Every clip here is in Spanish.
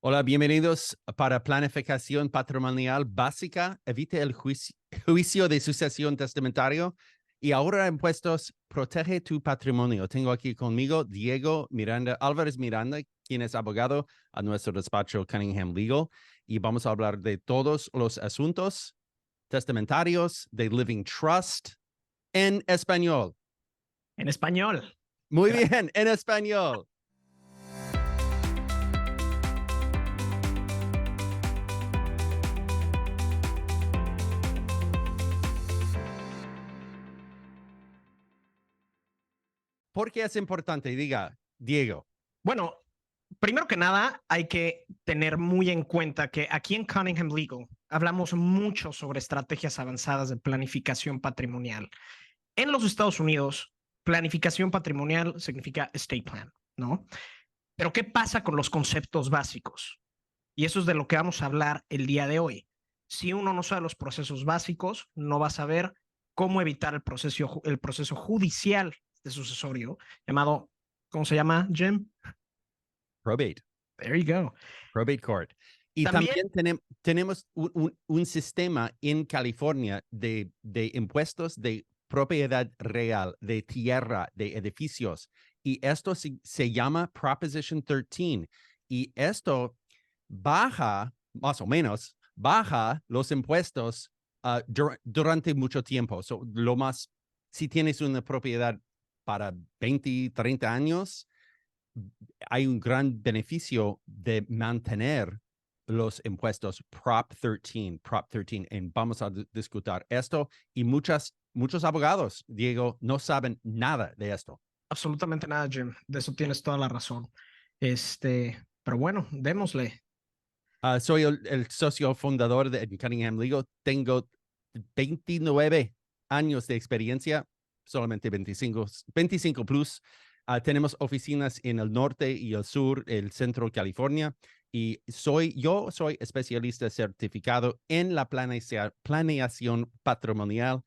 Hola, bienvenidos para Planificación Patrimonial Básica. Evite el juicio de sucesión testamentario y ahorra impuestos. Protege tu patrimonio. Tengo aquí conmigo Diego Álvarez Miranda, quien es abogado a nuestro despacho Cunningham Legal. Y vamos a hablar de todos los asuntos testamentarios de Living Trust en español. En español. Muy bien, en español. ¿Por qué es importante? Diga, Diego. Bueno, primero que nada, hay que tener muy en cuenta que aquí en Cunningham Legal hablamos mucho sobre estrategias avanzadas de planificación patrimonial. En los Estados Unidos, planificación patrimonial significa estate plan, ¿no? Pero ¿qué pasa con los conceptos básicos? Y eso es de lo que vamos a hablar el día de hoy. Si uno no sabe los procesos básicos, no va a saber cómo evitar el proceso judicial de sucesorio llamado, ¿cómo se llama, Jim? Probate. There you go. Probate court. Y también tenemos un sistema en California de impuestos de propiedad real, de tierra, de edificios. Y esto se llama Proposition 13. Y esto baja, más o menos, baja los impuestos durante mucho tiempo. Si tienes una propiedad para 20, 30 años, hay un gran beneficio de mantener los impuestos Prop 13, vamos a discutir esto y muchos abogados, Diego, no saben nada de esto. Absolutamente nada, Jim. De eso tienes toda la razón. Pero bueno, démosle. Soy el socio fundador de Cunningham Legal. Tengo 29 años de experiencia, solamente 25 plus. Tenemos oficinas en el norte y el sur, el centro de California, y yo soy especialista certificado en la planeación patrimonial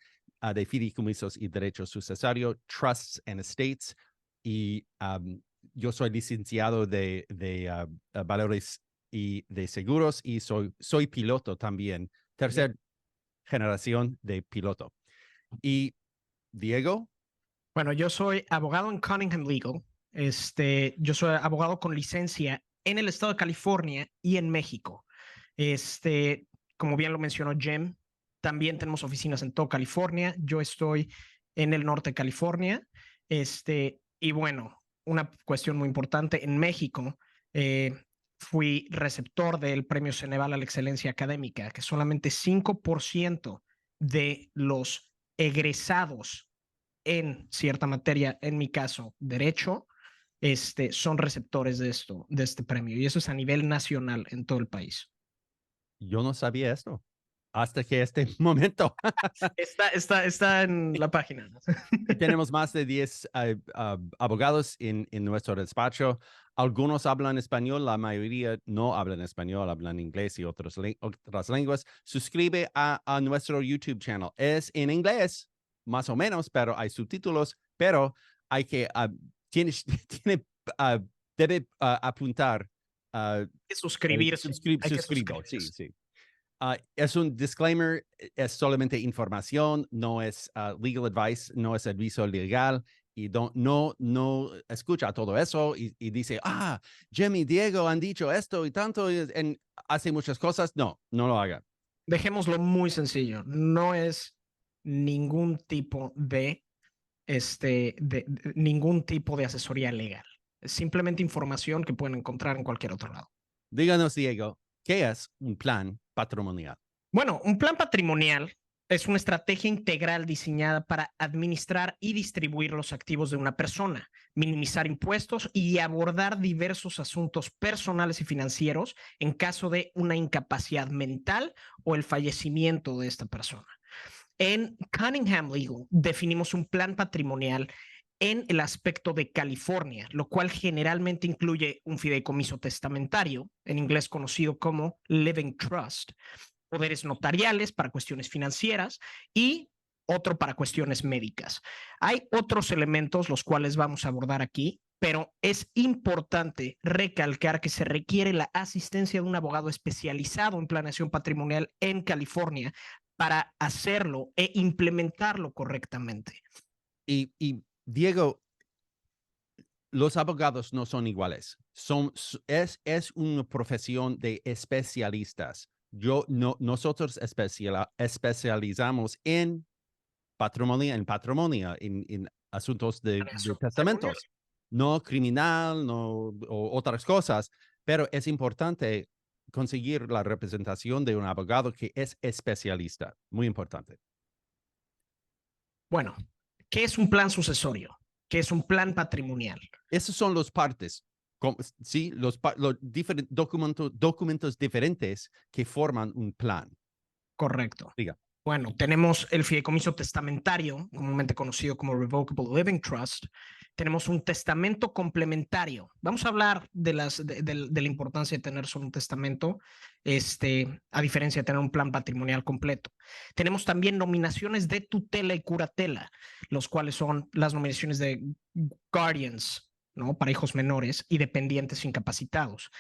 de fideicomisos y derechos sucesorios, trusts and estates, y yo soy licenciado de valores y de seguros y soy piloto también, tercera generación de piloto. Y Diego. Bueno, yo soy abogado en Cunningham Legal. Yo soy abogado con licencia en el estado de California y en México. Como bien lo mencionó Jim, también tenemos oficinas en toda California. Yo estoy en el norte de California. Y bueno, una cuestión muy importante, en México fui receptor del Premio Ceneval a la Excelencia Académica, que solamente 5% de los egresados en cierta materia, en mi caso, derecho, son receptores de este premio. Y eso es a nivel nacional en todo el país. Yo no sabía esto hasta que este momento. Está en la página. Tenemos más de 10 abogados en nuestro despacho. Algunos hablan español, la mayoría no hablan español, hablan inglés y otras lenguas. Suscribe a nuestro YouTube channel. Es en inglés, más o menos, pero hay subtítulos, pero hay que, debe apuntar. Suscribirse. Suscribo, sí, sí. Es un disclaimer, es solamente información, no es legal advice, no es aviso legal, y no escucha todo eso y dice, Jim y Diego han dicho esto y tanto, hace muchas cosas. No lo haga. Dejémoslo muy sencillo. No es ningún tipo de ningún tipo de asesoría legal. Es simplemente información que pueden encontrar en cualquier otro lado. Díganos, Diego, ¿qué es un plan patrimonial? Bueno, un plan patrimonial es una estrategia integral diseñada para administrar y distribuir los activos de una persona, minimizar impuestos y abordar diversos asuntos personales y financieros en caso de una incapacidad mental o el fallecimiento de esta persona. En Cunningham Legal definimos un plan patrimonial en el aspecto de California, lo cual generalmente incluye un fideicomiso testamentario, en inglés conocido como Living Trust, poderes notariales para cuestiones financieras y otro para cuestiones médicas. Hay otros elementos los cuales vamos a abordar aquí, pero es importante recalcar que se requiere la asistencia de un abogado especializado en planeación patrimonial en California para hacerlo e implementarlo correctamente. Y Diego, los abogados no son iguales. Es una profesión de especialistas. Nosotros especializamos en patrimonio, en asuntos de testamentos, no criminal, no o otras cosas, pero es importante conseguir la representación de un abogado que es especialista. Muy importante. Bueno, ¿qué es un plan sucesorio? ¿Qué es un plan patrimonial? Esos son los partes, sí, los documentos diferentes que forman un plan. Correcto. Diga. Bueno, tenemos el fideicomiso testamentario, comúnmente conocido como Revocable Living Trust. Tenemos un testamento complementario. Vamos a hablar de la importancia de tener solo un testamento, a diferencia de tener un plan patrimonial completo. Tenemos también nominaciones de tutela y curatela, los cuales son las nominaciones de guardians, ¿no? Para hijos menores y dependientes incapacitados.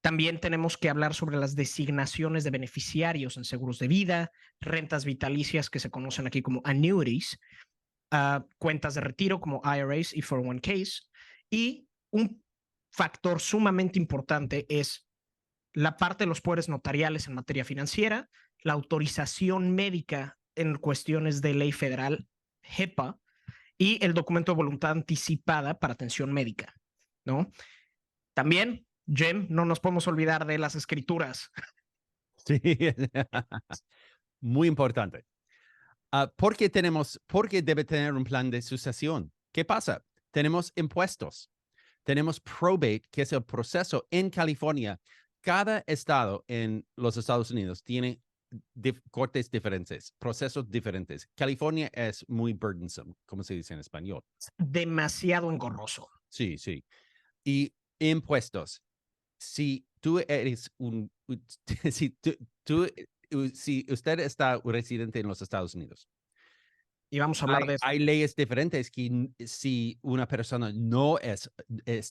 También tenemos que hablar sobre las designaciones de beneficiarios en seguros de vida, rentas vitalicias que se conocen aquí como annuities, cuentas de retiro como IRAs y 401ks. Y un factor sumamente importante es la parte de los poderes notariales en materia financiera, la autorización médica en cuestiones de ley federal, HIPAA, y el documento de voluntad anticipada para atención médica, ¿no? También, Jem, no nos podemos olvidar de las escrituras. Sí, muy importante. ¿Por qué debe tener un plan de sucesión? ¿Qué pasa? Tenemos impuestos, tenemos probate, que es el proceso en California. Cada estado en los Estados Unidos tiene cortes diferentes, procesos diferentes. California es muy burdensome, como se dice en español. Demasiado engorroso. Sí, sí. Y impuestos. Si tú eres si usted está residente en los Estados Unidos, y vamos a hablar de eso. Hay leyes diferentes que si una persona no es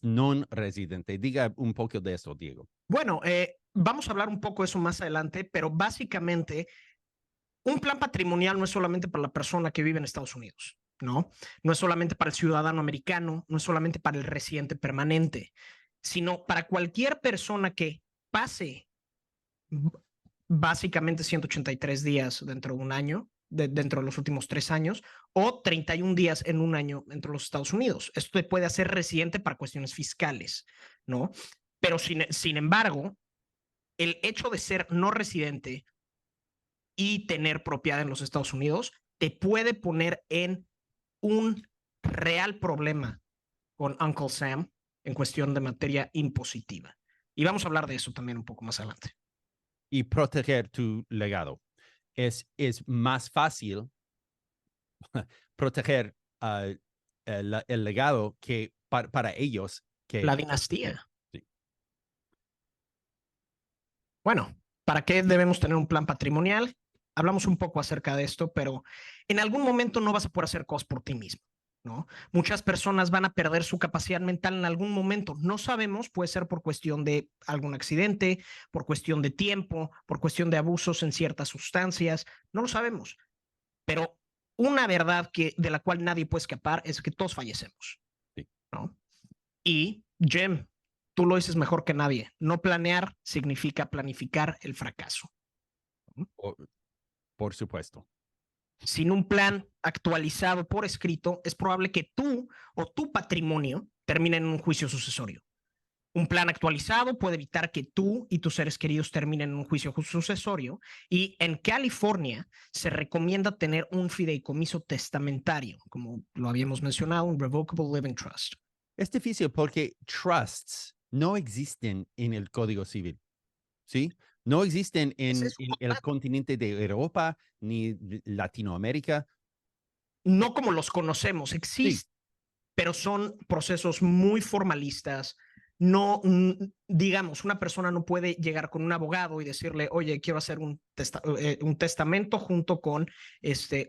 non-residente. Diga un poco de eso, Diego. Bueno, vamos a hablar un poco de eso más adelante, pero básicamente un plan patrimonial no es solamente para la persona que vive en Estados Unidos, ¿no? No es solamente para el ciudadano americano, no es solamente para el residente permanente, sino para cualquier persona que pase básicamente 183 días dentro de un año, dentro de los últimos 3 años, o 31 días en un año dentro de los Estados Unidos. Esto te puede hacer residente para cuestiones fiscales, ¿no? Pero sin embargo, el hecho de ser no residente y tener propiedad en los Estados Unidos te puede poner en un real problema con Uncle Sam en cuestión de materia impositiva. Y vamos a hablar de eso también un poco más adelante. Y proteger tu legado. Es más fácil proteger el legado que para ellos que la dinastía. Sí. Bueno, ¿para qué debemos tener un plan patrimonial? Hablamos un poco acerca de esto, pero en algún momento no vas a poder hacer cosas por ti mismo, ¿no? Muchas personas van a perder su capacidad mental en algún momento. No sabemos, puede ser por cuestión de algún accidente, por cuestión de tiempo, por cuestión de abusos en ciertas sustancias, no lo sabemos. Pero una verdad de la cual nadie puede escapar es que todos fallecemos, Sí. ¿no? Y, Jem, tú lo dices mejor que nadie. No planear significa planificar el fracaso. Por supuesto. Sin un plan actualizado por escrito, es probable que tú o tu patrimonio termine en un juicio sucesorio. Un plan actualizado puede evitar que tú y tus seres queridos terminen en un juicio sucesorio, y en California se recomienda tener un fideicomiso testamentario, como lo habíamos mencionado, un Revocable Living Trust. Es difícil porque trusts no existen en el Código Civil, ¿sí? No existen en el continente de Europa ni de Latinoamérica. No como los conocemos, existen, sí, pero son procesos muy formalistas, no, digamos, una persona no puede llegar con un abogado y decirle, oye, quiero hacer un testamento junto con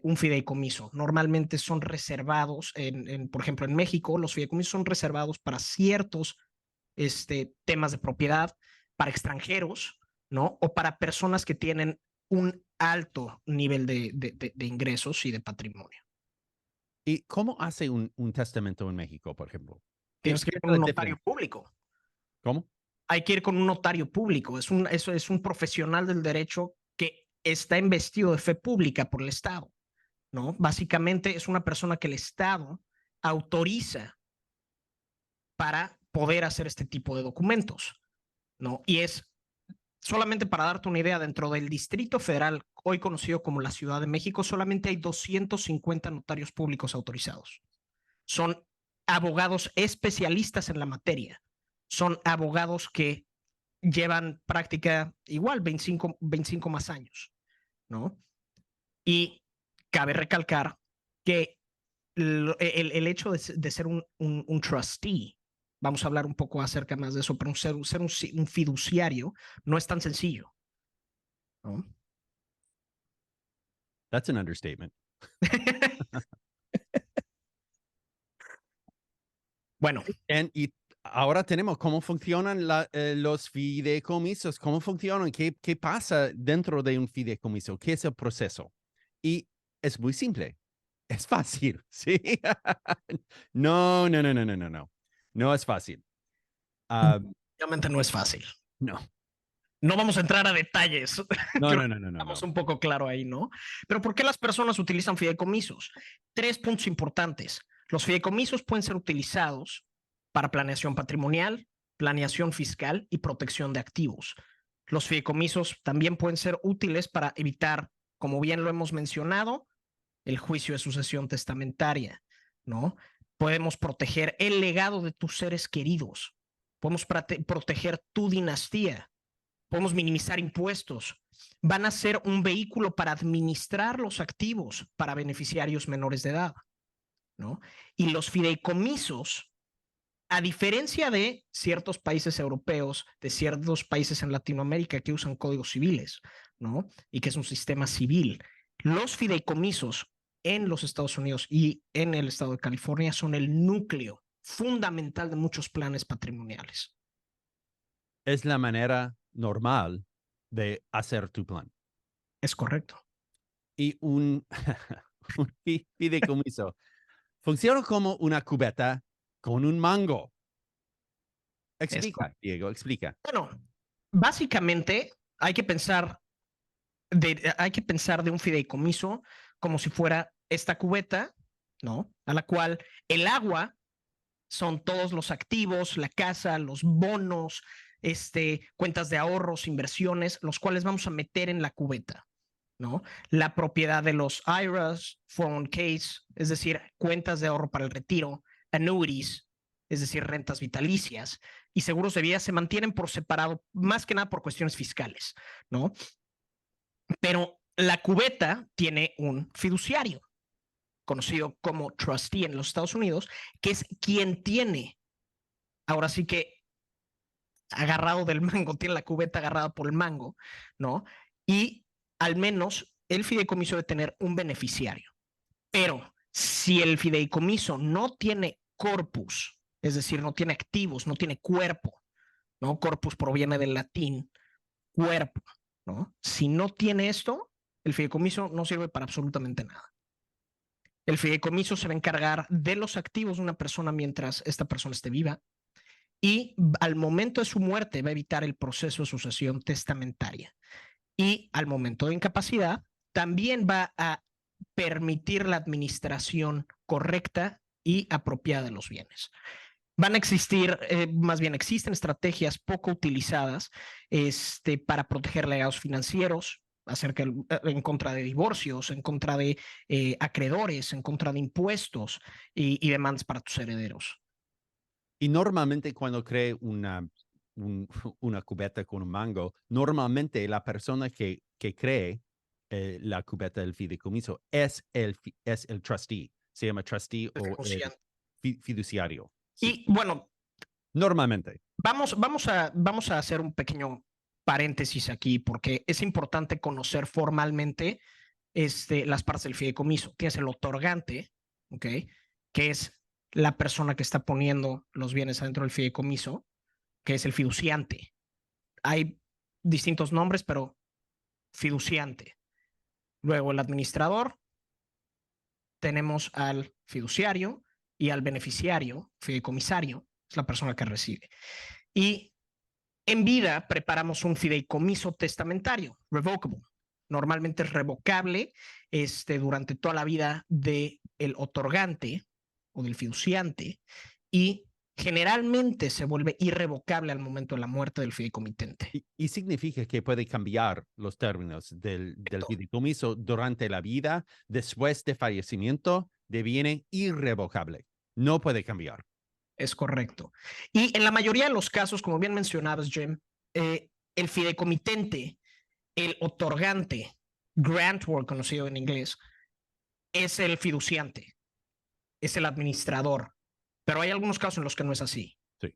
un fideicomiso. Normalmente son reservados, por ejemplo, en México, los fideicomisos son reservados para ciertos temas de propiedad, para extranjeros, ¿no? O para personas que tienen un alto nivel de ingresos y de patrimonio. ¿Y cómo hace un testamento en México, por ejemplo? Tienes que ir con un notario público. ¿Cómo? Hay que ir con un notario público. Eso es un profesional del derecho que está investido de fe pública por el Estado, ¿no? Básicamente es una persona que el Estado autoriza para poder hacer este tipo de documentos, ¿no? Y es solamente para darte una idea, dentro del Distrito Federal, hoy conocido como la Ciudad de México, solamente hay 250 notarios públicos autorizados. Son abogados especialistas en la materia. Son abogados que llevan práctica igual 25 más años, ¿no? Y cabe recalcar que el hecho de ser un trustee, vamos a hablar un poco acerca más de eso, pero ser un fiduciario no es tan sencillo, ¿no? That's an understatement. Bueno. Y ahora tenemos cómo funcionan los fideicomisos, cómo funcionan, qué pasa dentro de un fideicomiso, qué es el proceso. Y es muy simple, es fácil, ¿sí? No. No es fácil. Obviamente no es fácil. No. No vamos a entrar a detalles. No. Estamos un poco claro ahí, ¿no? Pero ¿por qué las personas utilizan fideicomisos? 3 puntos importantes. Los fideicomisos pueden ser utilizados para planeación patrimonial, planeación fiscal y protección de activos. Los fideicomisos también pueden ser útiles para evitar, como bien lo hemos mencionado, el juicio de sucesión testamentaria, ¿no? Podemos proteger el legado de tus seres queridos. Podemos proteger tu dinastía. Podemos minimizar impuestos. Van a ser un vehículo para administrar los activos para beneficiarios menores de edad, ¿no? Y los fideicomisos, a diferencia de ciertos países europeos, de ciertos países en Latinoamérica que usan códigos civiles, ¿no? Y que es un sistema civil, los fideicomisos en los Estados Unidos y en el estado de California son el núcleo fundamental de muchos planes patrimoniales. Es la manera normal de hacer tu plan. Es correcto. Y un fideicomiso funciona como una cubeta con un mango. Explica, Diego, explica. Bueno, básicamente hay que pensar de un fideicomiso como si fuera esta cubeta, ¿no? A la cual el agua son todos los activos, la casa, los bonos, cuentas de ahorros, inversiones, los cuales vamos a meter en la cubeta, ¿no? La propiedad de los IRAs, 401ks, es decir, cuentas de ahorro para el retiro, annuities, es decir, rentas vitalicias, y seguros de vida se mantienen por separado, más que nada por cuestiones fiscales, ¿no? Pero la cubeta tiene un fiduciario, conocido como trustee en los Estados Unidos, que es quien tiene, ahora sí que agarrado del mango, tiene la cubeta agarrada por el mango, ¿no? Y al menos el fideicomiso debe tener un beneficiario. Pero si el fideicomiso no tiene corpus, es decir, no tiene activos, no tiene cuerpo, ¿no? Corpus proviene del latín cuerpo, ¿no? Si no tiene esto, el fideicomiso no sirve para absolutamente nada. El fideicomiso se va a encargar de los activos de una persona mientras esta persona esté viva y al momento de su muerte va a evitar el proceso de sucesión testamentaria. Y al momento de incapacidad también va a permitir la administración correcta y apropiada de los bienes. Van a existir, más bien existen estrategias poco utilizadas para proteger legados financieros, en contra de divorcios, en contra de acreedores, en contra de impuestos y demandas para tus herederos. Y normalmente cuando cree una cubeta con un mango, normalmente la persona que cree la cubeta del fideicomiso es el trustee. Se llama trustee o el fiduciario. Sí. Y bueno, normalmente. Vamos a hacer un pequeño paréntesis aquí porque es importante conocer formalmente las partes del fideicomiso. Tienes el otorgante, ¿ok? Que es la persona que está poniendo los bienes adentro del fideicomiso, que es el fiduciante. Hay distintos nombres, pero fiduciante. Luego el administrador, tenemos al fiduciario y al beneficiario, fideicomisario, es la persona que recibe. Y en vida preparamos un fideicomiso testamentario, revocable. Normalmente es revocable durante toda la vida del otorgante o del fiduciante y generalmente se vuelve irrevocable al momento de la muerte del fideicomitente. Y significa que puede cambiar los términos del fideicomiso durante la vida, después de fallecimiento, deviene irrevocable. No puede cambiar. Es correcto. Y en la mayoría de los casos, como bien mencionabas, Jim, el fideicomitente, el otorgante, grantor conocido en inglés, es el fiduciante, es el administrador. Pero hay algunos casos en los que no es así. Sí.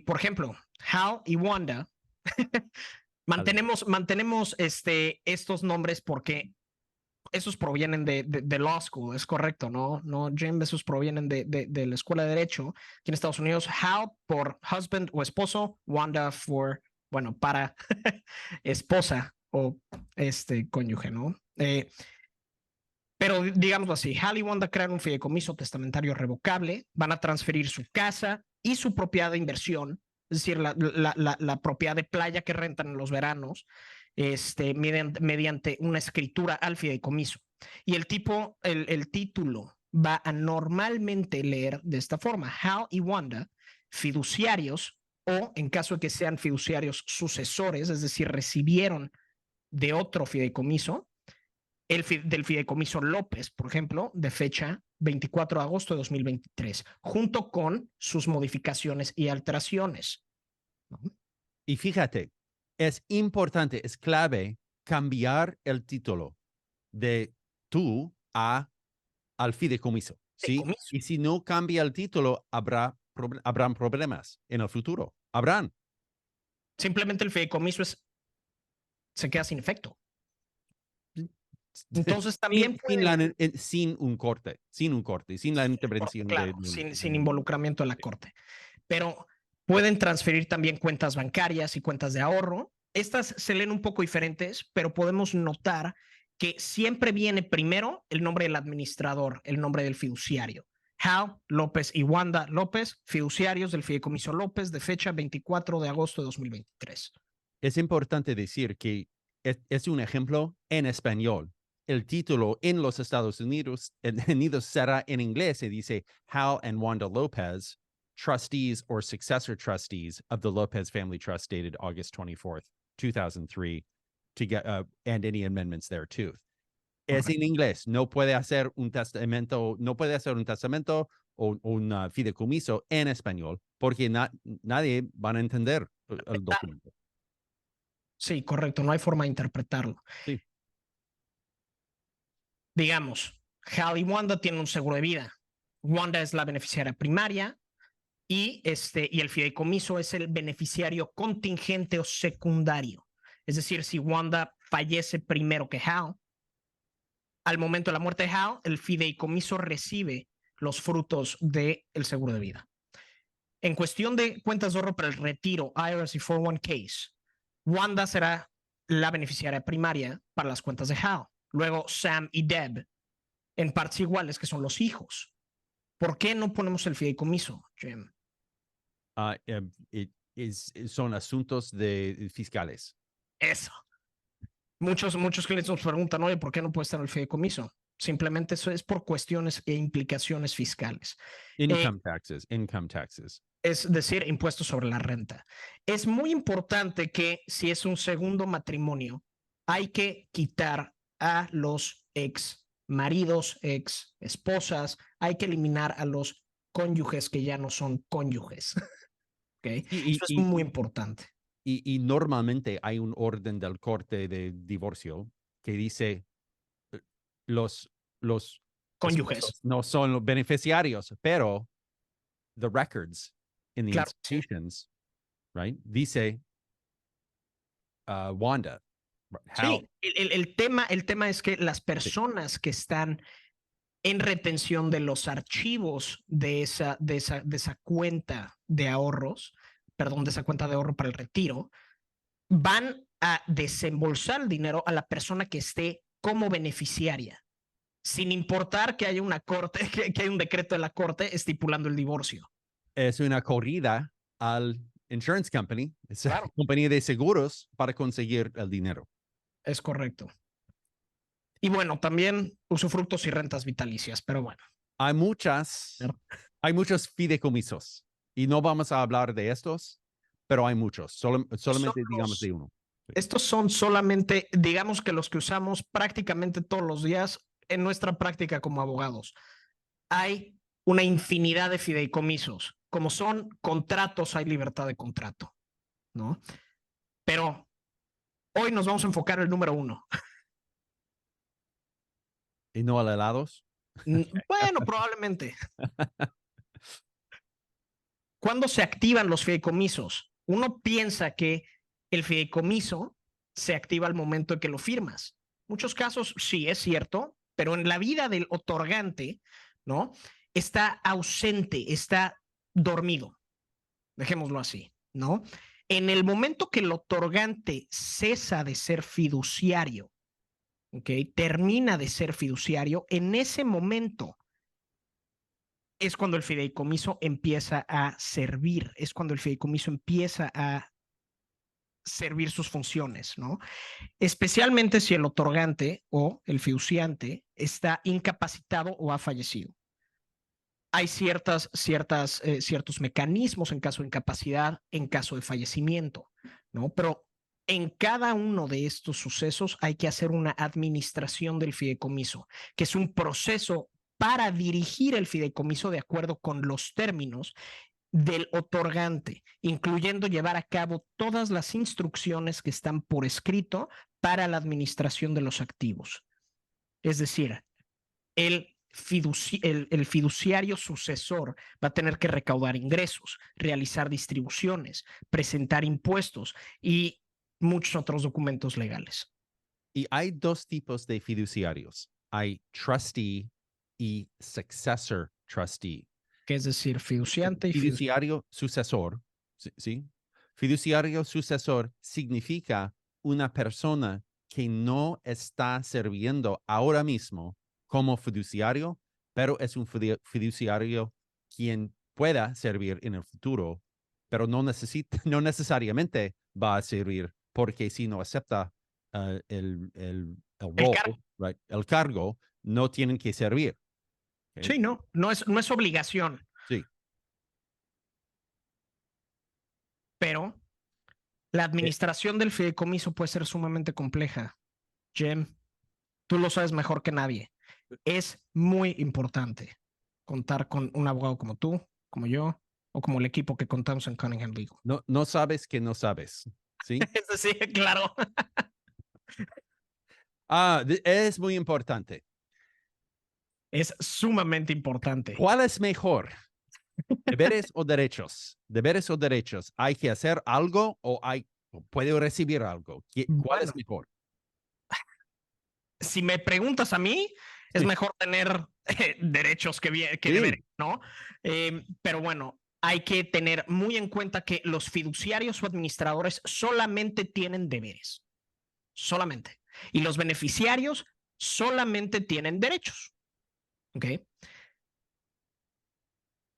Por ejemplo, Hal y Wanda, mantenemos estos nombres porque esos provienen de law school, es correcto, ¿no? No, Jim, esos provienen de la escuela de Derecho aquí en Estados Unidos. Hal por husband o esposo, Wanda para esposa o cónyuge, ¿no? Pero digámoslo así, Hal y Wanda crean un fideicomiso testamentario revocable, van a transferir su casa y su propiedad de inversión, es decir, la propiedad de playa que rentan en los veranos, mediante una escritura al fideicomiso. Y el título va a normalmente leer de esta forma: Hal y Wanda, fiduciarios, o en caso de que sean fiduciarios sucesores, es decir, recibieron de otro fideicomiso, del fideicomiso López, por ejemplo, de fecha 24 de agosto de 2023, junto con sus modificaciones y alteraciones. Y fíjate, es importante, es clave cambiar el título de tú al fideicomiso, ¿sí? Y si no cambia el título, habrán problemas en el futuro. Habrán. Simplemente el fideicomiso se queda sin efecto. Entonces también sin un corte, sin la intervención claro, sin involucramiento de la corte. Pero pueden transferir también cuentas bancarias y cuentas de ahorro. Estas se leen un poco diferentes, pero podemos notar que siempre viene primero el nombre del administrador, el nombre del fiduciario. Hal López y Wanda López, fiduciarios del fideicomiso López, de fecha 24 de agosto de 2023. Es importante decir que es un ejemplo en español. El título en los Estados Unidos será en inglés y dice Hal and Wanda Lopez, trustees or successor trustees of the Lopez Family Trust, dated August 24th, 2003, and any amendments thereto. Es en inglés. No puede hacer un testamento o un fideicomiso en español porque nadie va a entender el documento. Sí, correcto. No hay forma de interpretarlo. Sí. Digamos, Hal y Wanda tienen un seguro de vida. Wanda es la beneficiaria primaria y el fideicomiso es el beneficiario contingente o secundario. Es decir, si Wanda fallece primero que Hal, al momento de la muerte de Hal, el fideicomiso recibe los frutos del seguro de vida. En cuestión de cuentas de ahorro para el retiro, IRS y 401ks, Wanda será la beneficiaria primaria para las cuentas de Hal. Luego Sam y Deb, en partes iguales, que son los hijos. ¿Por qué no ponemos el fideicomiso, Jim? Son asuntos fiscales. Eso. Muchos clientes nos preguntan, oye, ¿por qué no puede estar el fideicomiso? Simplemente eso es por cuestiones e implicaciones fiscales. Income taxes. Es decir, impuestos sobre la renta. Es muy importante que si es un segundo matrimonio, hay que quitar a los ex maridos, ex esposas, hay que eliminar a los cónyuges que ya no son cónyuges. ¿Okay? Eso es muy importante. Y normalmente hay un orden del corte de divorcio que dice los cónyuges no son los beneficiarios, pero the records in the Claro. institutions, right? Dice Wanda. How, Sí, el tema es que las personas que están en retención de los archivos de esa cuenta de ahorros, perdón, de esa cuenta de ahorro para el retiro, van a desembolsar el dinero a la persona que esté como beneficiaria, sin importar que haya una corte, que hay un decreto de la corte estipulando el divorcio. es una corrida al insurance company, es Claro. compañía de seguros para conseguir el dinero. Es correcto. Y bueno, también usufructos y rentas vitalicias, pero bueno. Hay muchos fideicomisos y no vamos a hablar de estos, pero hay muchos, solamente digamos de uno. Estos son solamente, digamos que los que usamos prácticamente todos los días en nuestra práctica como abogados. Hay una infinidad de fideicomisos. Como son contratos, hay libertad de contrato, ¿no? Pero hoy nos vamos a enfocar en el número uno. ¿Y no al helados? Bueno, probablemente. ¿Cuándo se activan los fideicomisos? Uno piensa que el fideicomiso se activa al momento en que lo firmas. En muchos casos sí es cierto, pero en la vida del otorgante, ¿no? Está ausente, está dormido. Dejémoslo así, ¿no? En el momento que el otorgante cesa de ser fiduciario, ¿ok? Termina de ser fiduciario, en ese momento es cuando el fideicomiso empieza a servir, es cuando el fideicomiso empieza a servir sus funciones, ¿no? Especialmente si el otorgante o el fiduciante está incapacitado o ha fallecido. Hay ciertos mecanismos en caso de incapacidad, en caso de fallecimiento, ¿no? Pero en cada uno de estos sucesos hay que hacer una administración del fideicomiso, que es un proceso para dirigir el fideicomiso de acuerdo con los términos del otorgante, incluyendo llevar a cabo todas las instrucciones que están por escrito para la administración de los activos. Es decir, el fiduciario sucesor va a tener que recaudar ingresos, realizar distribuciones, presentar impuestos y muchos otros documentos legales. Y hay dos tipos de fiduciarios. Hay trustee y successor trustee. Que es decir, fiduciante y fiduciario sucesor, ¿sí? Fiduciario sucesor significa una persona que no está sirviendo ahora mismo como fiduciario, pero es un fiduciario quien pueda servir en el futuro, pero no necesariamente va a servir porque si no acepta el rol, el cargo, no tienen que servir. ¿Okay? Sí, no es obligación. Sí. Pero la administración del fideicomiso puede ser sumamente compleja. Jem, tú lo sabes mejor que nadie. Es muy importante contar con un abogado como tú, como yo, o como el equipo que contamos en Cunningham Legal. No sabes que no sabes, ¿sí? Es decir, claro. Es muy importante. Es sumamente importante. ¿Cuál es mejor? ¿Deberes o derechos? ¿Deberes o derechos? ¿Hay que hacer algo o puede recibir algo? ¿Cuál es mejor? Si me preguntas a mí, es mejor tener derechos que deberes, ¿no? Pero bueno, hay que tener muy en cuenta que los fiduciarios o administradores solamente tienen deberes. Solamente. Y los beneficiarios solamente tienen derechos. ¿Ok?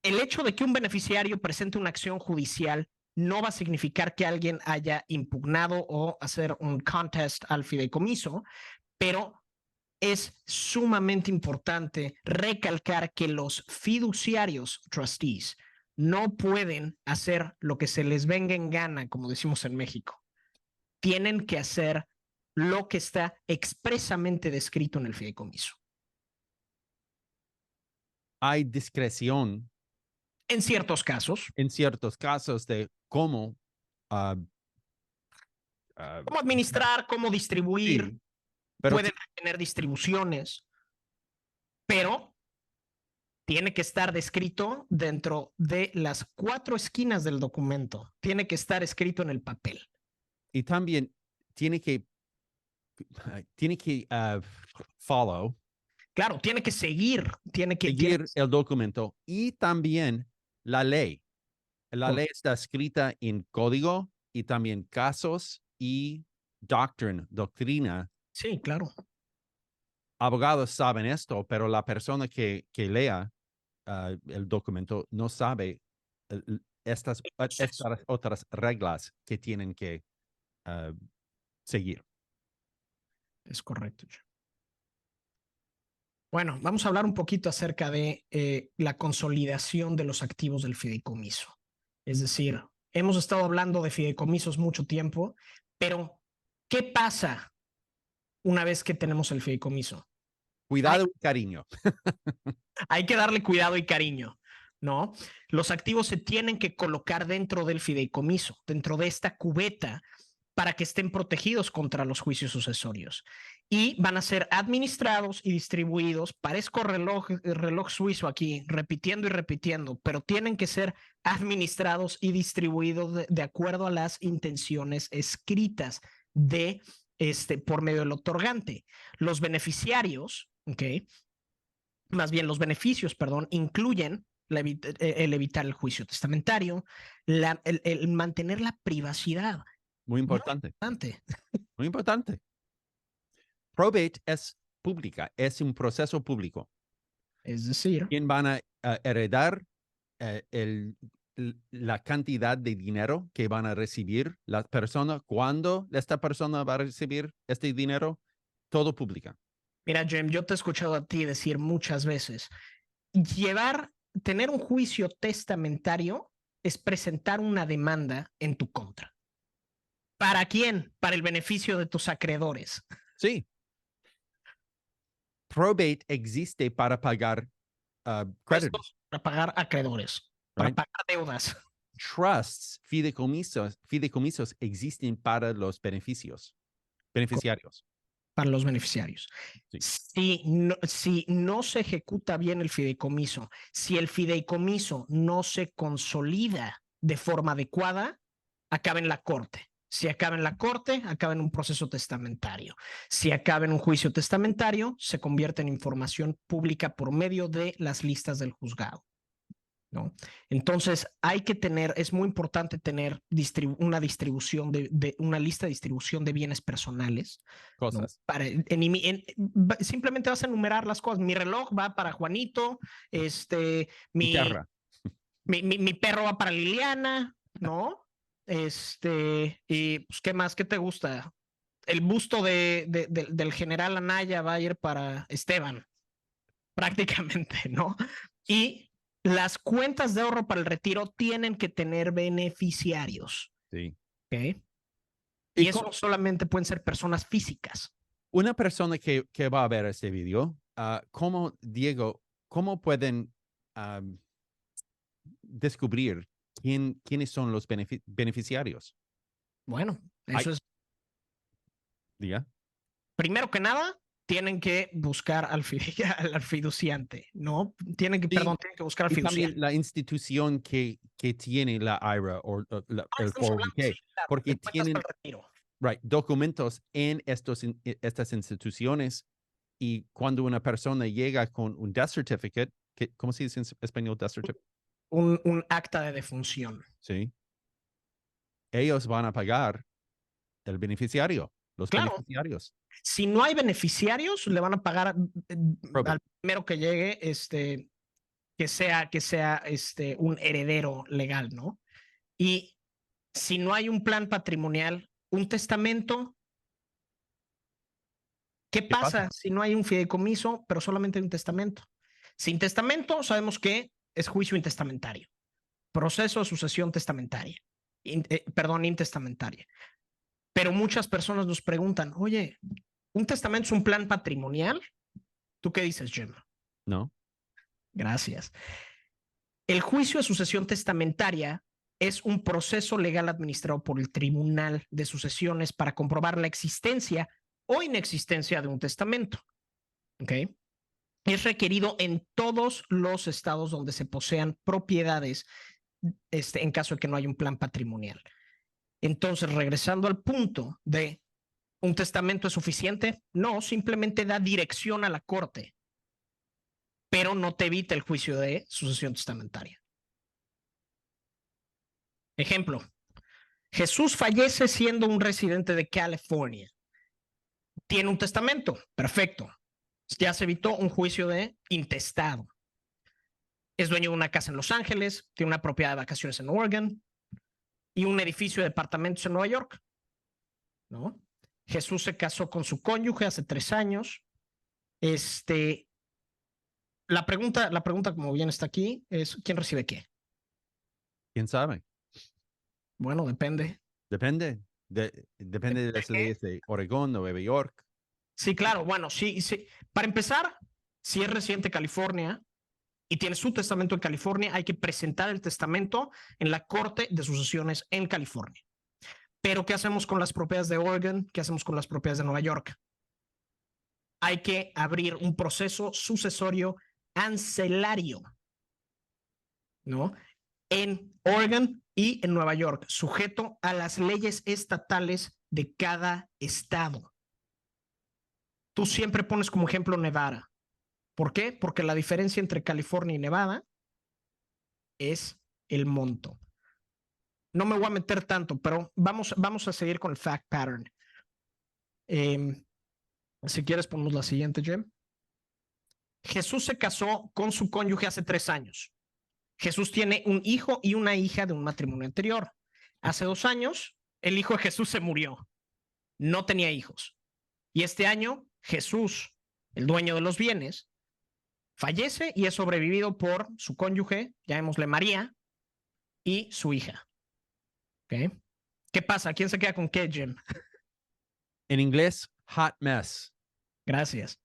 El hecho de que un beneficiario presente una acción judicial no va a significar que alguien haya impugnado o hacer un contest al fideicomiso, pero es sumamente importante recalcar que los fiduciarios, trustees, no pueden hacer lo que se les venga en gana, como decimos en México. Tienen que hacer lo que está expresamente descrito en el fideicomiso. Hay discreción. En ciertos casos. En ciertos casos de cómo. Cómo administrar, cómo distribuir. Sí, pero pueden tener distribuciones, pero tiene que estar descrito dentro de las 4 esquinas del documento. Tiene que estar escrito en el papel. Y también tiene que follow. Claro, tiene que seguir El documento y también la ley. La ley está escrita en código y también casos y doctrina. Sí, claro. Abogados saben esto, pero la persona que lea el documento no sabe estas otras reglas que tienen que seguir. Es correcto. Bueno, vamos a hablar un poquito acerca de la consolidación de los activos del fideicomiso. Es decir, hemos estado hablando de fideicomisos mucho tiempo, pero ¿qué pasa una vez que tenemos el fideicomiso? Cuidado y cariño. Hay que darle cuidado y cariño, ¿no? Los activos se tienen que colocar dentro del fideicomiso, dentro de esta cubeta, para que estén protegidos contra los juicios sucesorios. Y van a ser administrados y distribuidos. Parezco reloj suizo aquí, repitiendo y repitiendo, pero tienen que ser administrados y distribuidos de acuerdo a las intenciones escritas por medio del otorgante. Los beneficiarios, ¿ok? Más bien los beneficios, perdón, incluyen el evitar el juicio testamentario, el mantener la privacidad. Muy importante. Muy importante. Probate es pública, es un proceso público. Es decir, ¿quién van a heredar la cantidad de dinero que van a recibir la persona? ¿Cuándo esta persona va a recibir este dinero? Todo pública. Mira, Jem, yo te he escuchado a ti decir muchas veces, tener un juicio testamentario es presentar una demanda en tu contra. ¿Para quién? Para el beneficio de tus acreedores. Sí. Probate existe para pagar creditors. Para pagar acreedores, para pagar deudas. Trusts, fideicomisos existen para los beneficiarios. Para los beneficiarios. Sí. Si no se ejecuta bien el fideicomiso, si el fideicomiso no se consolida de forma adecuada, acaba en la corte. Si acaba en la corte, acaba en un proceso testamentario. Si acaba en un juicio testamentario, se convierte en información pública por medio de las listas del juzgado, ¿no? Entonces, es muy importante tener una distribución una lista de distribución de bienes personales. Cosas. ¿No? Simplemente vas a enumerar las cosas. Mi reloj va para Juanito, mi perro va para Liliana, ¿no? Y pues, ¿qué más? ¿Qué te gusta? El busto del general Anaya va a ir para Esteban, prácticamente, ¿no? Y las cuentas de ahorro para el retiro tienen que tener beneficiarios. Sí. ¿Ok? Y eso solamente pueden ser personas físicas. Una persona que va a ver este video, Diego, ¿cómo pueden descubrir quiénes son los beneficiarios? Bueno, eso es. Diga. Primero que nada, tienen que buscar al fiduciante, ¿no? Tienen que buscar al fiduciante. También la institución que tiene la IRA o el 401k, porque tienen documentos en estas instituciones, y cuando una persona llega con un death certificate, ¿cómo se dice en español death certificate? Un acta de defunción. Sí. Ellos van a pagar el beneficiario, los beneficiarios. Si no hay beneficiarios, le van a pagar al primero que llegue, que sea un heredero legal, ¿no? Y si no hay un plan patrimonial, un testamento, ¿qué pasa si no hay un fideicomiso, pero solamente hay un testamento? Sin testamento, sabemos que es juicio intestamentario, proceso de sucesión testamentaria, intestamentaria. Pero muchas personas nos preguntan, oye, ¿un testamento es un plan patrimonial? ¿Tú qué dices, Jim? No. Gracias. El juicio de sucesión testamentaria es un proceso legal administrado por el Tribunal de Sucesiones para comprobar la existencia o inexistencia de un testamento. ¿Ok? es requerido en todos los estados donde se posean propiedades, en caso de que no haya un plan patrimonial. Entonces, regresando al punto de ¿un testamento es suficiente? No, simplemente da dirección a la corte, pero no te evita el juicio de sucesión testamentaria. Ejemplo, Jesús fallece siendo un residente de California. Tiene un testamento, perfecto. Ya se evitó un juicio de intestado. Es dueño de una casa en Los Ángeles, tiene una propiedad de vacaciones en Oregon y un edificio de departamentos en Nueva York, ¿no? Jesús se casó con su cónyuge hace 3 años. La pregunta, como bien está aquí, es ¿quién recibe qué? ¿Quién sabe? Bueno, depende. Depende. Depende de las leyes de Oregón o Nueva York. Sí, claro. Bueno, sí. Para empezar, si es residente de California y tiene su testamento en California, hay que presentar el testamento en la Corte de Sucesiones en California. Pero, ¿qué hacemos con las propiedades de Oregon? ¿Qué hacemos con las propiedades de Nueva York? Hay que abrir un proceso sucesorio ancelario, ¿no? En Oregon y en Nueva York, sujeto a las leyes estatales de cada estado. Tú siempre pones como ejemplo Nevada. ¿Por qué? Porque la diferencia entre California y Nevada es el monto. No me voy a meter tanto, pero vamos a seguir con el fact pattern. Si quieres, ponemos la siguiente, Jem. Jesús se casó con su cónyuge hace 3 años. Jesús tiene un hijo y una hija de un matrimonio anterior. Hace 2 años, el hijo de Jesús se murió. No tenía hijos. Y este año, Jesús, el dueño de los bienes, fallece y es sobrevivido por su cónyuge, llamémosle María, y su hija. ¿Okay? ¿Qué pasa? ¿Quién se queda con qué, Jim? En inglés, hot mess. Gracias.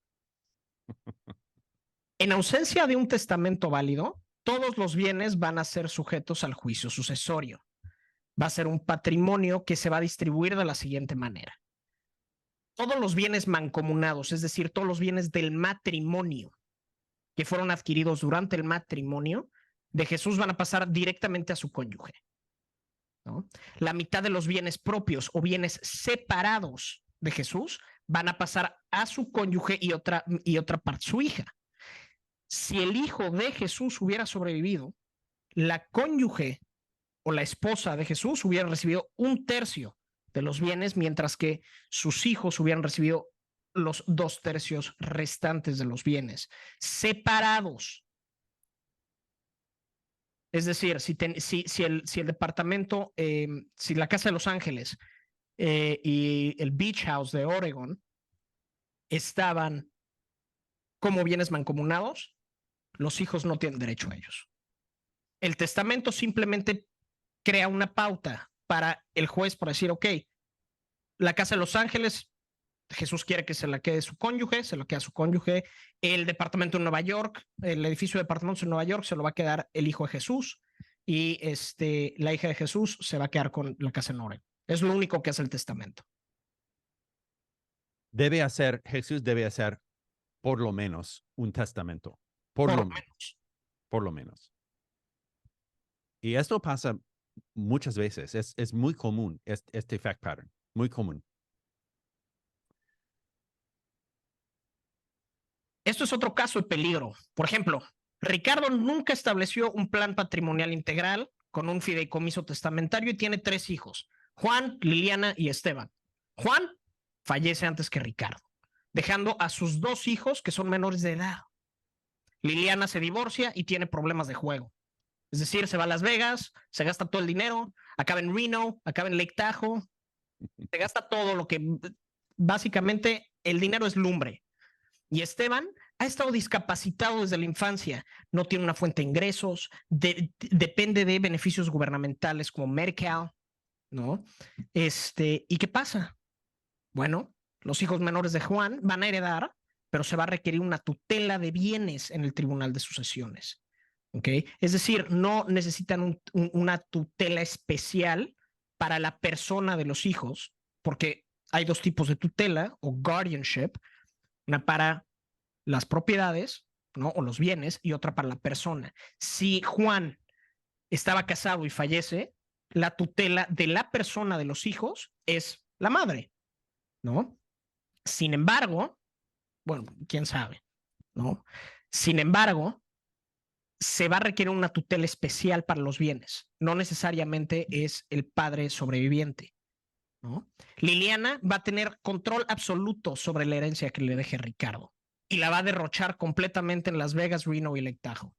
En ausencia de un testamento válido, todos los bienes van a ser sujetos al juicio sucesorio. Va a ser un patrimonio que se va a distribuir de la siguiente manera. Todos los bienes mancomunados, es decir, todos los bienes del matrimonio que fueron adquiridos durante el matrimonio de Jesús van a pasar directamente a su cónyuge, ¿no? La mitad de los bienes propios o bienes separados de Jesús van a pasar a su cónyuge y otra parte su hija. Si el hijo de Jesús hubiera sobrevivido, la cónyuge o la esposa de Jesús hubiera recibido 1/3 de los bienes, mientras que sus hijos hubieran recibido los 2/3 restantes de los bienes, separados. Es decir, si el departamento, si la Casa de Los Ángeles y el Beach House de Oregon estaban como bienes mancomunados, los hijos no tienen derecho a ellos. El testamento simplemente crea una pauta para el juez para decir, ok, la Casa de Los Ángeles, Jesús quiere que se la quede su cónyuge, se lo queda su cónyuge. El departamento en Nueva York, el edificio de departamentos en Nueva York, se lo va a quedar el hijo de Jesús y la hija de Jesús se va a quedar con la casa en Oregon. Es lo único que hace el testamento. Jesús debe hacer por lo menos un testamento. Por lo menos. Por lo menos. Y esto pasa muchas veces. Es muy común, este fact pattern. Muy común. Esto es otro caso de peligro. Por ejemplo, Ricardo nunca estableció un plan patrimonial integral con un fideicomiso testamentario y tiene 3 hijos, Juan, Liliana y Esteban. Juan fallece antes que Ricardo, dejando a sus 2 hijos que son menores de edad. Liliana se divorcia y tiene problemas de juego. Es decir, se va a Las Vegas, se gasta todo el dinero, acaba en Reno, acaba en Lake Tahoe, se gasta todo lo que básicamente el dinero es lumbre. Y Esteban ha estado discapacitado desde la infancia, no tiene una fuente de ingresos, depende de beneficios gubernamentales como Medi-Cal, ¿no? ¿Y qué pasa? Bueno, los hijos menores de Juan van a heredar, pero se va a requerir una tutela de bienes en el Tribunal de Sucesiones. ¿Okay? Es decir, no necesitan una tutela especial para la persona de los hijos, porque hay 2 tipos de tutela o guardianship, una para las propiedades ¿no? O los bienes, y otra para la persona. Si Juan estaba casado y fallece, la tutela de la persona de los hijos es la madre, ¿no? Sin embargo, bueno, quién sabe, ¿no? Sin embargo, se va a requerir una tutela especial para los bienes. No necesariamente es el padre sobreviviente, ¿no? Liliana va a tener control absoluto sobre la herencia que le deje Ricardo y la va a derrochar completamente en Las Vegas, Reno y Lake Tahoe.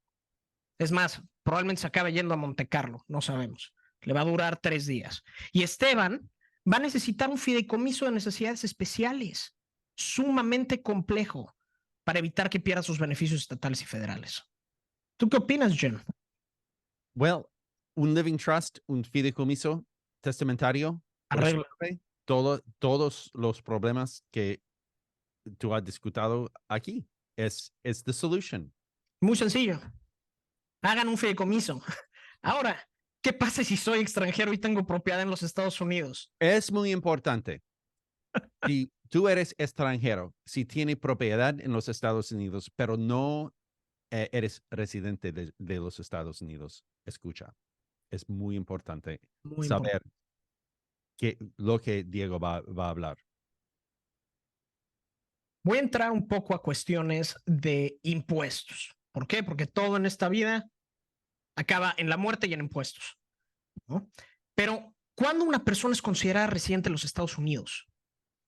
Es más, probablemente se acabe yendo a Monte Carlo, no sabemos. Le va a durar 3 días. Y Esteban va a necesitar un fideicomiso de necesidades especiales, sumamente complejo, para evitar que pierda sus beneficios estatales y federales. ¿Tú qué opinas, Jim? Well, un living trust, un fideicomiso testamentario, Arregla. todos los problemas que tú has discutido aquí. Es the solution. Muy sencillo. Hagan un fideicomiso. Ahora, ¿qué pasa si soy extranjero y tengo propiedad en los Estados Unidos? Es muy importante. Si tú eres extranjero, si tienes propiedad en los Estados Unidos, pero no eres residente de los Estados Unidos, escucha. Es muy importante Muy saber importante. lo que Diego va a hablar. Voy a entrar un poco a cuestiones de impuestos. ¿Por qué? Porque todo en esta vida acaba en la muerte y en impuestos, ¿no? Pero, ¿cuándo una persona es considerada residente de los Estados Unidos?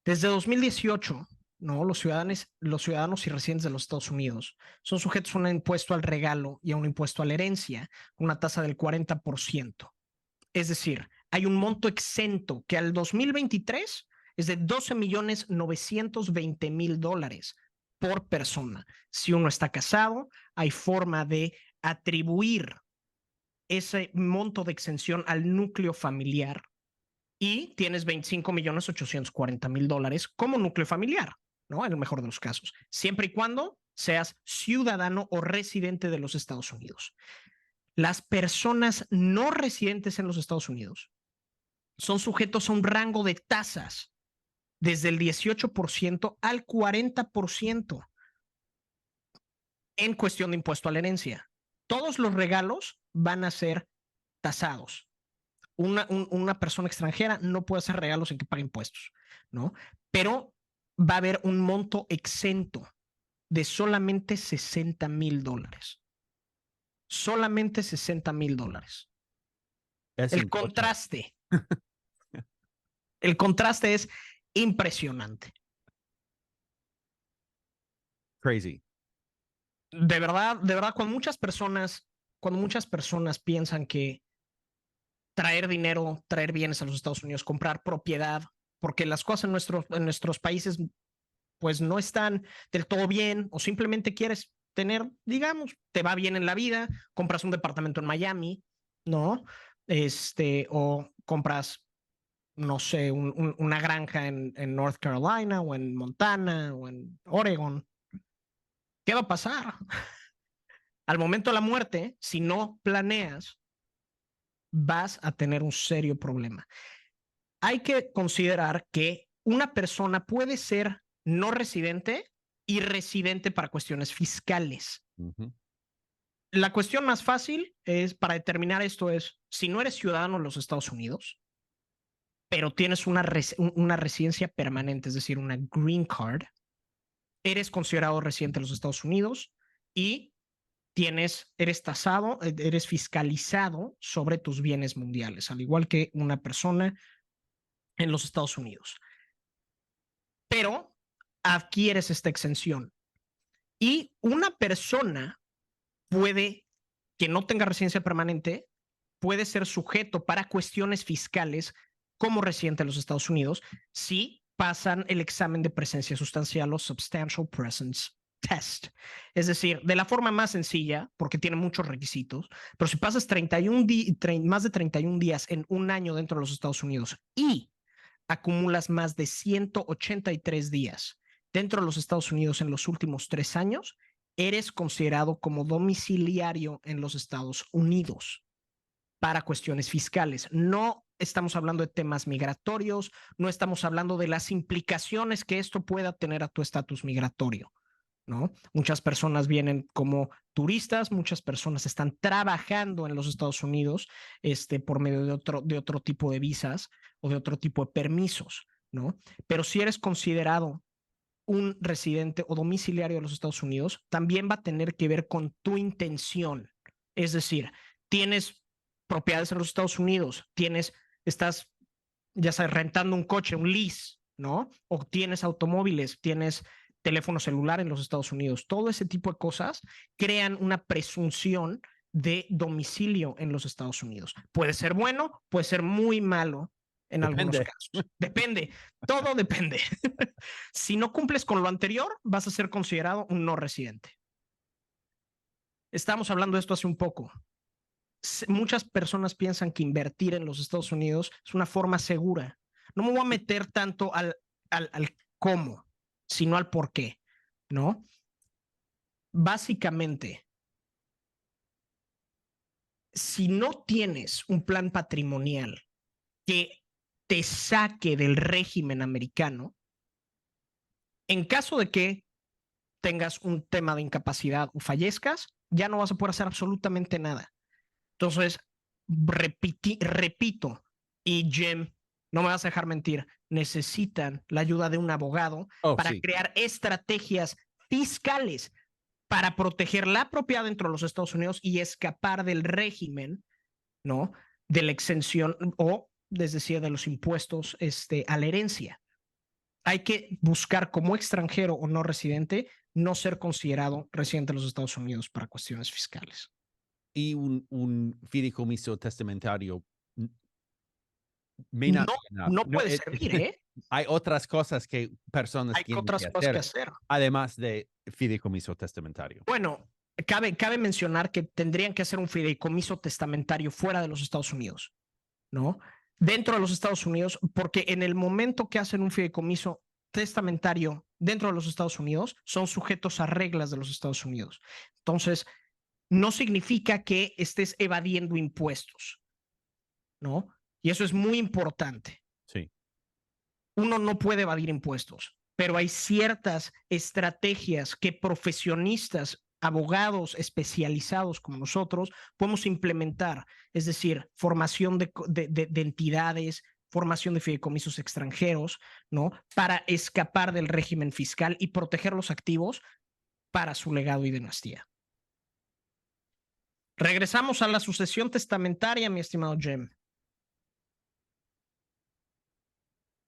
Desde 2018, ¿no? Los ciudadanos y residentes de los Estados Unidos son sujetos a un impuesto al regalo y a un impuesto a la herencia, una tasa del 40%. Es decir, hay un monto exento que al 2023 es de $12.920.000 por persona. Si uno está casado, hay forma de atribuir ese monto de exención al núcleo familiar y tienes $25.840.000 como núcleo familiar, ¿no? En el mejor de los casos, siempre y cuando seas ciudadano o residente de los Estados Unidos. Las personas no residentes en los Estados Unidos son sujetos a un rango de tasas desde el 18% al 40% en cuestión de impuesto a la herencia. Todos los regalos van a ser tasados. Una persona extranjera no puede hacer regalos en que pague impuestos, ¿no? Pero va a haber un monto exento de solamente $60.000. Solamente $60.000. El contraste. El contraste es impresionante. Crazy. De verdad, cuando muchas personas piensan que traer dinero, traer bienes a los Estados Unidos, comprar propiedad, porque las cosas en nuestros países pues no están del todo bien, o simplemente quieres tener, digamos, te va bien en la vida, compras un departamento en Miami, ¿no? O compras, no sé, una granja en North Carolina o en Montana o en Oregon. ¿Qué va a pasar? Al momento de la muerte, si no planeas, vas a tener un serio problema. Hay que considerar que una persona puede ser no residente y residente para cuestiones fiscales. La cuestión más fácil es para determinar esto es, si no eres ciudadano de los Estados Unidos, pero tienes una residencia permanente, es decir, una green card, eres considerado residente de los Estados Unidos y eres tasado, eres fiscalizado sobre tus bienes mundiales, al igual que una persona en los Estados Unidos. Pero adquieres esta exención y una persona que no tenga residencia permanente, puede ser sujeto para cuestiones fiscales como residente de los Estados Unidos si pasan el examen de presencia sustancial o Substantial Presence Test. Es decir, de la forma más sencilla, porque tiene muchos requisitos, pero si pasas más de 31 días en un año dentro de los Estados Unidos y acumulas más de 183 días dentro de los Estados Unidos en los últimos 3 años, eres considerado como domiciliario en los Estados Unidos para cuestiones fiscales. No estamos hablando de temas migratorios, no estamos hablando de las implicaciones que esto pueda tener a tu estatus migratorio. ¿no? Muchas personas vienen como turistas, muchas personas están trabajando en los Estados Unidos por medio de otro tipo de visas o de otro tipo de permisos, ¿no? Pero si eres considerado un residente o domiciliario de los Estados Unidos, también va a tener que ver con tu intención. Es decir, tienes propiedades en los Estados Unidos, estás, ya sabes, rentando un coche, un lease, ¿no? O tienes automóviles, tienes teléfono celular en los Estados Unidos. Todo ese tipo de cosas crean una presunción de domicilio en los Estados Unidos. Puede ser bueno, puede ser muy malo en algunos Depende. casos. Depende, todo depende. Si no cumples con lo anterior, vas a ser considerado un no residente. Estamos hablando de esto hace un poco. Muchas personas piensan que invertir en los Estados Unidos es una forma segura. No me voy a meter tanto al cómo, sino al por qué, ¿no? Básicamente, si no tienes un plan patrimonial que te saque del régimen americano, en caso de que tengas un tema de incapacidad o fallezcas, ya no vas a poder hacer absolutamente nada. Entonces, repito, y Jim, no me vas a dejar mentir, necesitan la ayuda de un abogado para Sí. crear estrategias fiscales para proteger la propiedad dentro de los Estados Unidos y escapar del régimen, ¿no? De la exención o, es decir, de los impuestos a la herencia. Hay que buscar como extranjero o no residente no ser considerado residente de los Estados Unidos para cuestiones fiscales. Y un fideicomiso testamentario may No, not be enough. no puede servir, ¿eh? Hay otras cosas que personas Hay tienen otras que cosas que hacer, hacer. además de fideicomiso testamentario. Bueno, cabe mencionar que tendrían que hacer un fideicomiso testamentario fuera de los Estados Unidos, ¿no? Dentro de los Estados Unidos, porque en el momento que hacen un fideicomiso testamentario dentro de los Estados Unidos, son sujetos a reglas de los Estados Unidos. Entonces, no significa que estés evadiendo impuestos, ¿no? Y eso es muy importante. Sí. Uno no puede evadir impuestos, pero hay ciertas estrategias que profesionistas, abogados especializados como nosotros, podemos implementar, es decir, formación de entidades, formación de fideicomisos extranjeros, ¿no? Para escapar del régimen fiscal y proteger los activos para su legado y dinastía. Regresamos a la sucesión testamentaria, mi estimado Jim.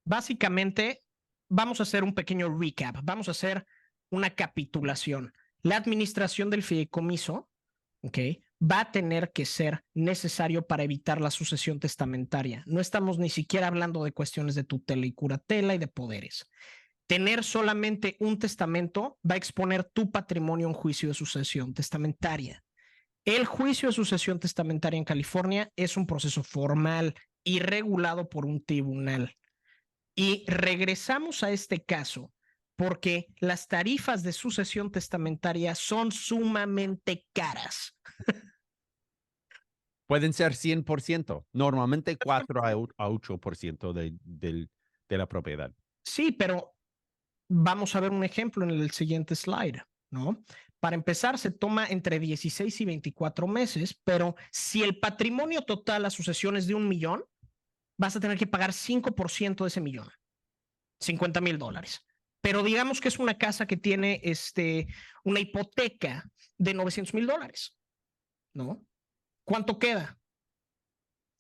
Básicamente, vamos a hacer un pequeño recap, vamos a hacer una capitulación. La administración del fideicomiso, ¿ok?, va a tener que ser necesario para evitar la sucesión testamentaria. No estamos ni siquiera hablando de cuestiones de tutela y curatela y de poderes. Tener solamente un testamento va a exponer tu patrimonio a un juicio de sucesión testamentaria. El juicio de sucesión testamentaria en California es un proceso formal y regulado por un tribunal. Y regresamos a este caso porque las tarifas de sucesión testamentaria son sumamente caras. Pueden ser 100%, normalmente 4 a 8% de la propiedad. Sí, pero vamos a ver un ejemplo en el siguiente slide, ¿no? Para empezar, se toma entre 16 y 24 meses, pero si el patrimonio total a sucesión es de $1 millón, vas a tener que pagar 5% de ese millón, $50,000. Pero digamos que es una casa que tiene una hipoteca de $900,000, ¿no? ¿Cuánto queda?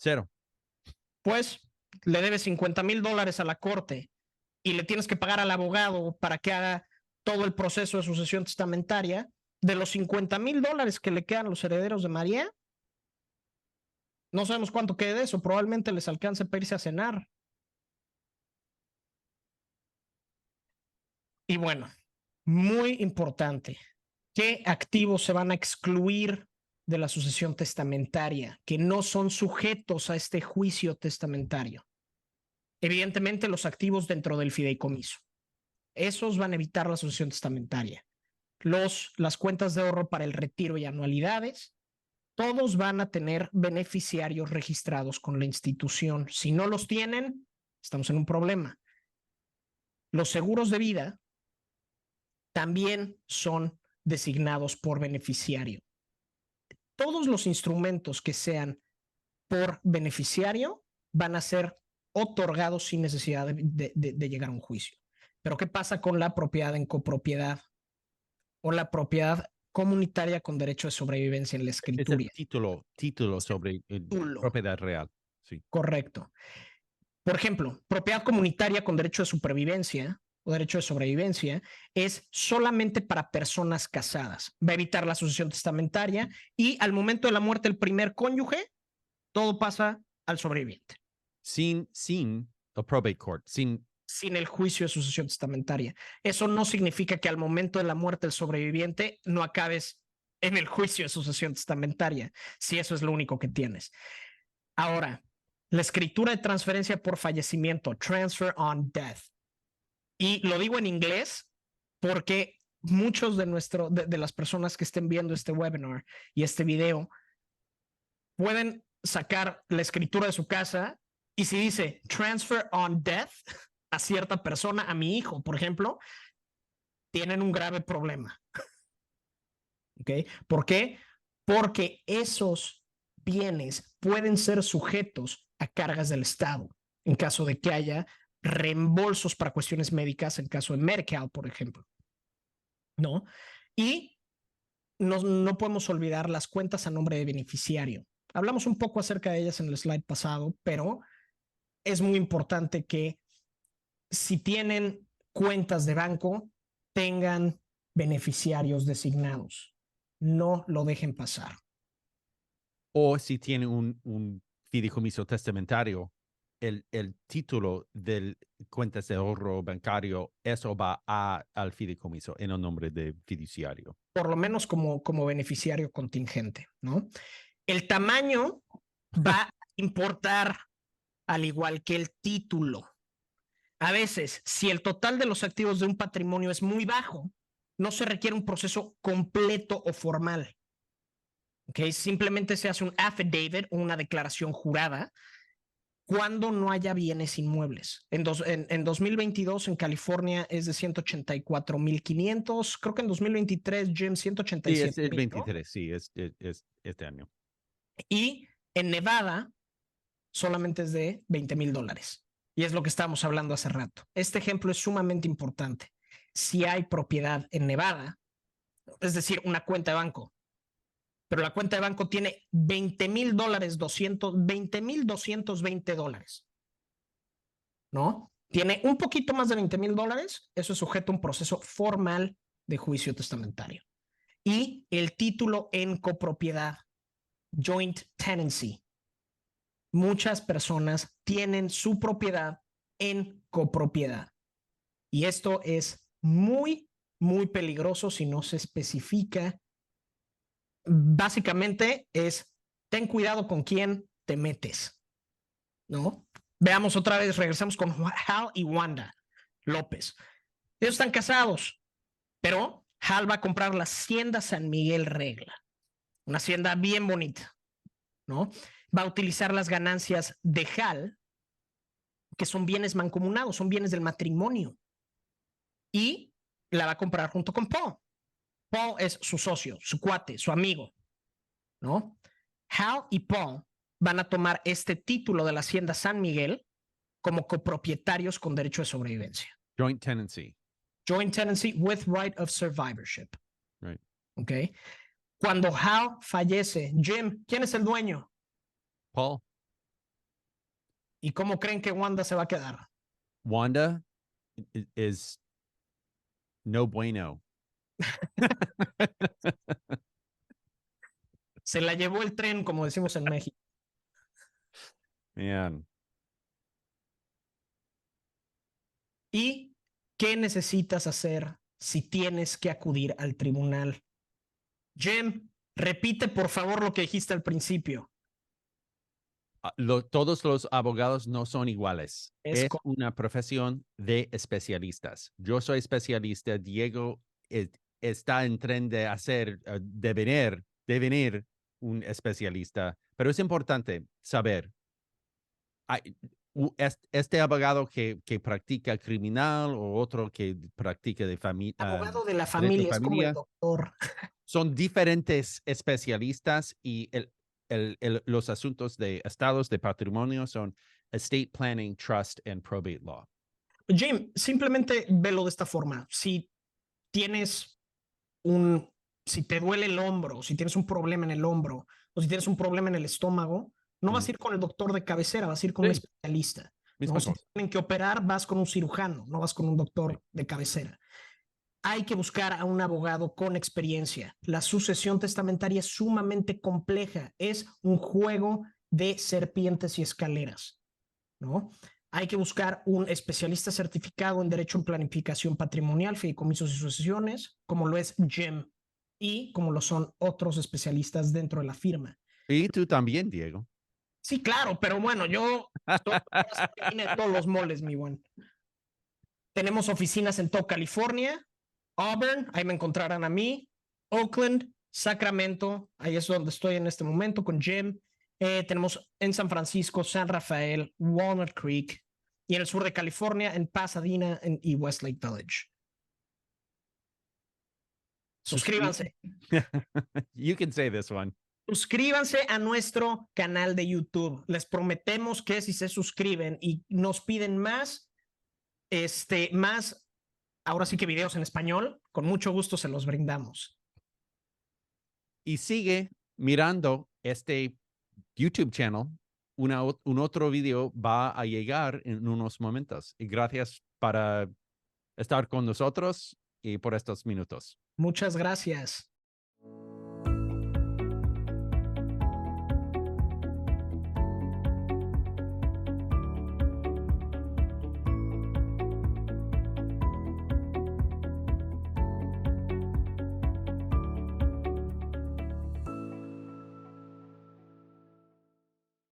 0. Pues le debes $50,000 a la corte y le tienes que pagar al abogado para que haga todo el proceso de sucesión testamentaria. De los $50,000 que le quedan a los herederos de María, no sabemos cuánto quede de eso, probablemente les alcance para irse a cenar. Y bueno, muy importante, ¿qué activos se van a excluir de la sucesión testamentaria que no son sujetos a este juicio testamentario? Evidentemente, los activos dentro del fideicomiso. Esos van a evitar la sucesión testamentaria. Las cuentas de ahorro para el retiro y anualidades, todos van a tener beneficiarios registrados con la institución. Si no los tienen, estamos en un problema. Los seguros de vida también son designados por beneficiario. Todos los instrumentos que sean por beneficiario van a ser otorgados sin necesidad de llegar a un juicio. Pero ¿qué pasa con la propiedad en copropiedad o la propiedad comunitaria con derecho de sobrevivencia en la escritura? Es el título sobre propiedad real. Sí. Correcto. Por ejemplo, propiedad comunitaria con derecho de supervivencia o derecho de sobrevivencia es solamente para personas casadas. Va a evitar la sucesión testamentaria y al momento de la muerte del primer cónyuge, todo pasa al sobreviviente. Sin el probate court, sin el juicio de sucesión testamentaria. Eso no significa que al momento de la muerte del sobreviviente no acabes en el juicio de sucesión testamentaria, si eso es lo único que tienes. Ahora, la escritura de transferencia por fallecimiento, transfer on death. Y lo digo en inglés porque muchos de las personas que estén viendo este webinar y este video pueden sacar la escritura de su casa y si dice transfer on death a cierta persona, a mi hijo, por ejemplo, tienen un grave problema. ¿Ok? ¿Por qué? Porque esos bienes pueden ser sujetos a cargas del Estado en caso de que haya reembolsos para cuestiones médicas, en caso de Medi-Cal, por ejemplo. ¿No? Y no podemos olvidar las cuentas a nombre de beneficiario. Hablamos un poco acerca de ellas en el slide pasado, pero es muy importante que si tienen cuentas de banco, tengan beneficiarios designados. No lo dejen pasar. O si tiene un fideicomiso testamentario, el título del cuentas de ahorro bancario, eso va al fideicomiso en el nombre de fiduciario. Por lo menos como beneficiario contingente, ¿no? El tamaño va a importar al igual que el título. A veces, si el total de los activos de un patrimonio es muy bajo, no se requiere un proceso completo o formal. ¿Okay? Simplemente se hace un affidavit o una declaración jurada cuando no haya bienes inmuebles. En 2022 en California es de 184,500. Creo que en 2023, Jim, 187,000. Sí, es 23, sí, es este año. Y en Nevada solamente es de $20,000. Y es lo que estábamos hablando hace rato. Este ejemplo es sumamente importante. Si hay propiedad en Nevada, es decir, una cuenta de banco, pero la cuenta de banco tiene $20,000, $20,220, ¿no? Tiene un poquito más de $20,000, eso es sujeto a un proceso formal de juicio testamentario. Y el título en copropiedad, joint tenancy. Muchas personas tienen su propiedad en copropiedad. Y esto es muy, muy peligroso si no se especifica. Básicamente es, ten cuidado con quién te metes, ¿no? Veamos otra vez, regresamos con Hal y Wanda López. Ellos están casados, pero Hal va a comprar la hacienda San Miguel Regla, una hacienda bien bonita, ¿no? Va a utilizar las ganancias de Hal, que son bienes mancomunados, son bienes del matrimonio, y la va a comprar junto con Paul. Paul es su socio, su cuate, su amigo, ¿no? Hal y Paul van a tomar este título de la hacienda San Miguel como copropietarios con derecho de sobrevivencia. Joint tenancy. Joint tenancy with right of survivorship. Right. ¿Ok? Cuando Hal fallece, Jim, ¿quién es el dueño? Paul. ¿Y cómo creen que Wanda se va a quedar? Wanda is no bueno. Se la llevó el tren, como decimos en México. Man. ¿Y qué necesitas hacer si tienes que acudir al tribunal? Jim, repite por favor lo que dijiste al principio. Todos los abogados no son iguales. Es una profesión de especialistas. Yo soy especialista. Diego está en tren de devenir un especialista. Pero es importante saber, este abogado que practica criminal o otro que practica de familia. Abogado de la familia, es como el doctor. Son diferentes especialistas y los asuntos de estados de patrimonio son estate planning, trust, and probate law. Jim, simplemente velo de esta forma. Si te duele el hombro, si tienes un problema en el hombro, o si tienes un problema en el estómago, no vas a ir con el doctor de cabecera, vas a ir con un especialista. ¿No? Si tienen que operar, vas con un cirujano, no vas con un doctor de cabecera. Hay que buscar a un abogado con experiencia. La sucesión testamentaria es sumamente compleja, es un juego de serpientes y escaleras, ¿no? Hay que buscar un especialista certificado en Derecho en Planificación Patrimonial, Fideicomisos y Sucesiones, como lo es Jim, y como lo son otros especialistas dentro de la firma. Y tú también, Diego. Sí, claro, pero bueno, yo estoy en todos los moles, mi buen. Tenemos oficinas en todo California, Auburn, ahí me encontrarán a mí, Oakland, Sacramento, ahí es donde estoy en este momento con Jim. Tenemos en San Francisco, San Rafael, Walnut Creek, y en el sur de California, en Pasadena y Westlake Village. Suscríbanse. You can say this one. Suscríbanse a nuestro canal de YouTube. Les prometemos que si se suscriben y nos piden más, ahora sí que videos en español, con mucho gusto se los brindamos. Y sigue mirando este YouTube channel. Un otro video va a llegar en unos momentos. Y gracias para estar con nosotros y por estos minutos. Muchas gracias.